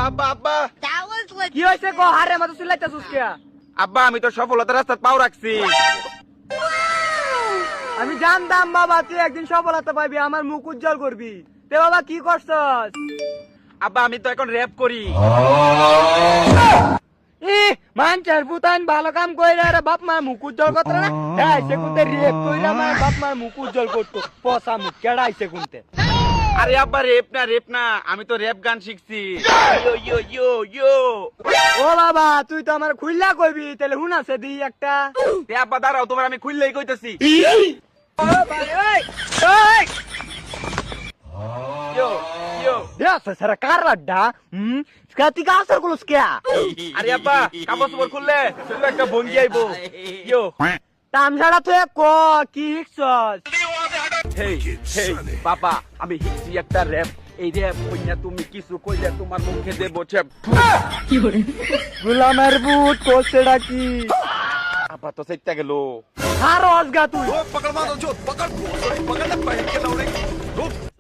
আব্বা আব্বা আব্বা কি হয়েছে কো হারে মতো চিল্লাইতাছিস কে? আব্বা আমি তো সফলতার রাস্তায় পাও রাখছি। আমি জানতাম বাবা তুই একদিন সফলতা পাবি, আমার মুখ উজ্জ্বল করবি। তে বাবা কি করছস? আব্বা আমি তো এখন র‍্যাপ করি। মানচার ভুতান ভালো কাম কইরা রে বাপ মার মুখ উজ্জ্বল করত না। আইছে কোনতে রেপ কইরা আমার বাপ মার মুখ উজ্জ্বল করতো। পচা মুখ কেডা আইছে কোনতে? আরে আব্বা রেপ না আমি তো র‍্যাপ গান শিখছি। ইয়ো ইয়ো ইয়ো ইয়ো। ও বাবা তুই তো আমার খুইল্লা কইবি, তাহলে হুন আছে দি একটা। তে আব্বা দাঁড়াও তোমার আমি খুললেই কইতাছি। ও ভাই ওই ওই ইয়ো ইয়ো। দেখ সারা কার লাড্ডা স্কাতি কা আসর গুলো স্কিয়া। আরে আব্বা কাপড় চোপড় খুললে শুধু একটা ভঙ্গি আইবো। ইয়ো। তামসাড়া তুই ক কি হিকছস? হেই হেই বাবা আমি হিকছি একটা র‍্যাপ। এই র‍্যাপ কইনা তুমি কিছু কইলে তোমার মুখে দেব ছেপ। গোলামের বুট কোসেডা কি? আব্বা তো সেটা গেল। হার অজগা তুই। पकड़ मारो जो पकड़ पकड़ पकड़